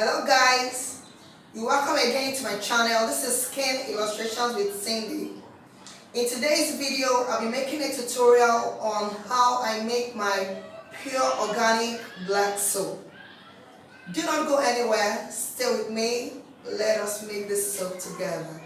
Hello guys, you're welcome again to my channel. This is Skin Illustrations with Cindy. In today's video, I'll be making a tutorial on how I make my pure organic black soap. Do not go anywhere, stay with me. Let us make this soap together.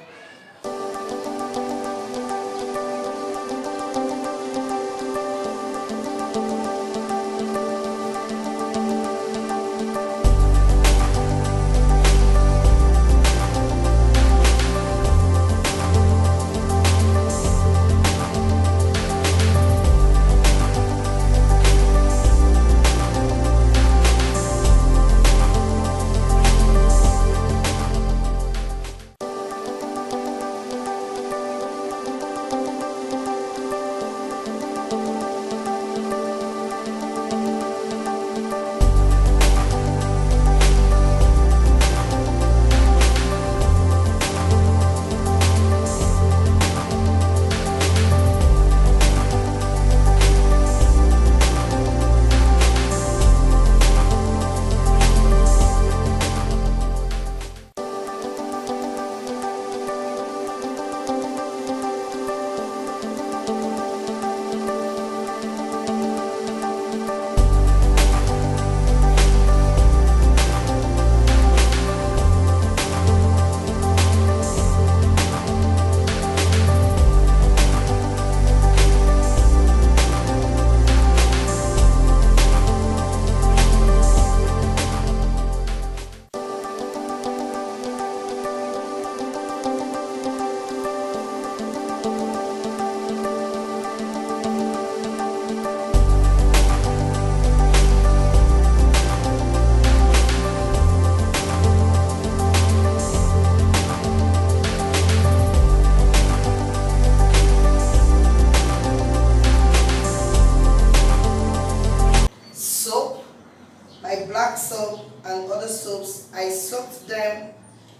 My black soap and other soaps, I soaked them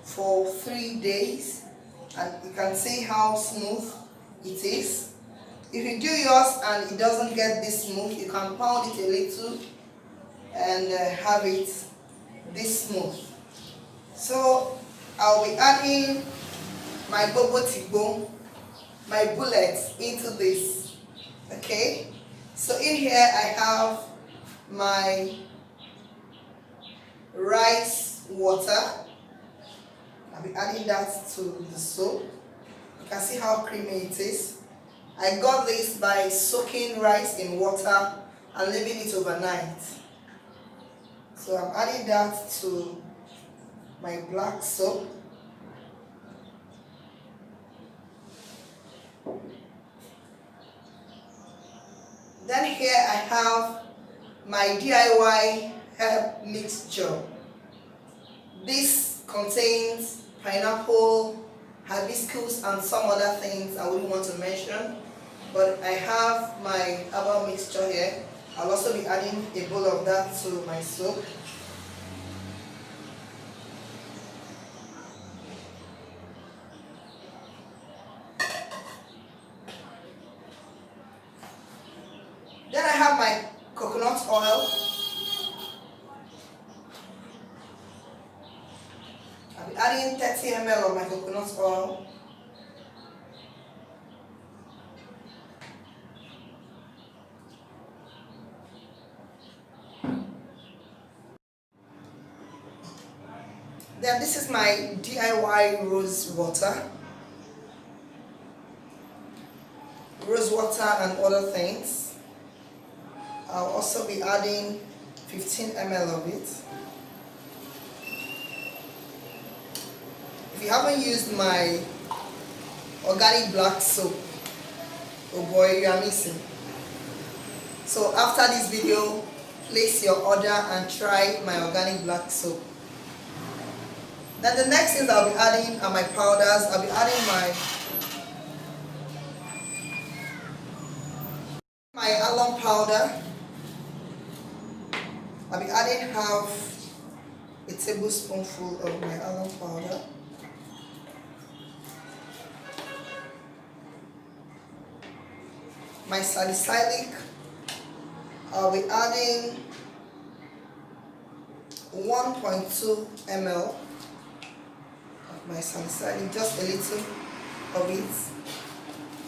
for 3 days and you can see how smooth it is. If you do yours and it doesn't get this smooth, you can pound it a little and have it this smooth. So I'll be adding my bobo tibo, my bullets into this. Okay, so in here I have my rice water. I'll be adding that to the soap. You can see how creamy it is. I got this by soaking rice in water and leaving it overnight. So I'm adding that to my black soap. Then here I have my DIY herb mixture. This contains pineapple, hibiscus and some other things I wouldn't want to mention, but I have my herbal mixture here. I'll also be adding a bowl of that to my soap. Then I have my coconut oil. I'll be adding 30 ml of my coconut oil. Then this is my DIY rose water and other things. I'll also be adding 15 ml of it. If you haven't used my organic black soap, oh boy, you are missing. So after this video, place your order and try my organic black soap. Then the next things I'll be adding are my powders. I'll be adding my almond powder. I'll be adding half a tablespoonful of my almond powder. My salicylic, I'll be adding 1.2 ml of my salicylic, just a little of it.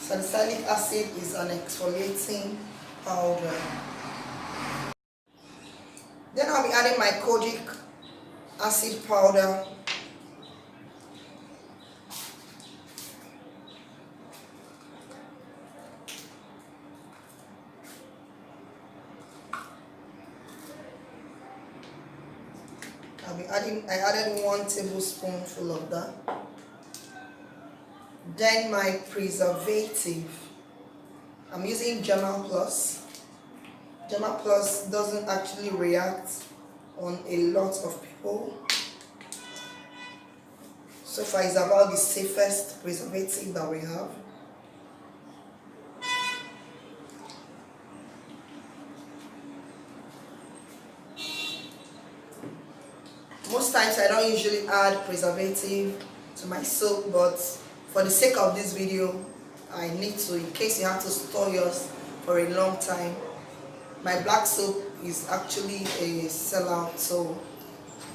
Salicylic acid is an exfoliating powder. Then I'll be adding my kojic acid powder. I added 1 tablespoonful of that. Then my preservative. I'm using German Plus. German Plus doesn't actually react on a lot of people. So far it's about the safest preservative that we have. Most times I don't usually add preservative to my soap, but for the sake of this video, I need to, in case you have to store yours for a long time. My black soap is actually a sellout, so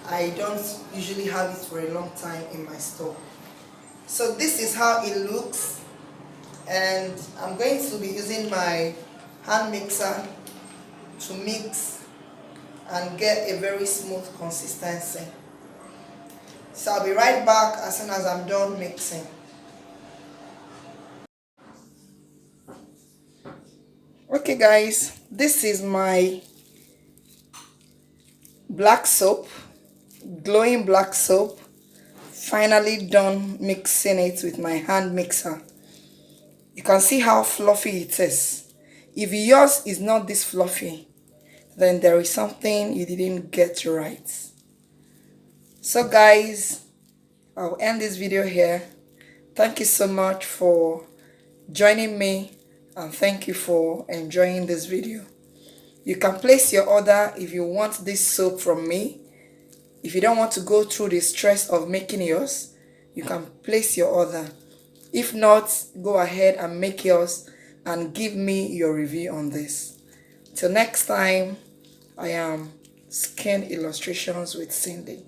I don't usually have it for a long time in my store. So this is how it looks, and I'm going to be using my hand mixer to mix and get a very smooth consistency. So I'll be right back as soon as I'm done mixing. Okay guys, this is my black soap, glowing black soap. Finally done mixing it with my hand mixer. You can see how fluffy it is. If yours is not this fluffy, then there is something you didn't get right. So guys, I'll end this video here. Thank you so much for joining me, and thank you for enjoying this video. You can place your order if you want this soap from me. If you don't want to go through the stress of making yours, you can place your order. If not, go ahead and make yours and give me your review on this. Till next time, I am Skin Illustrations with Cindy.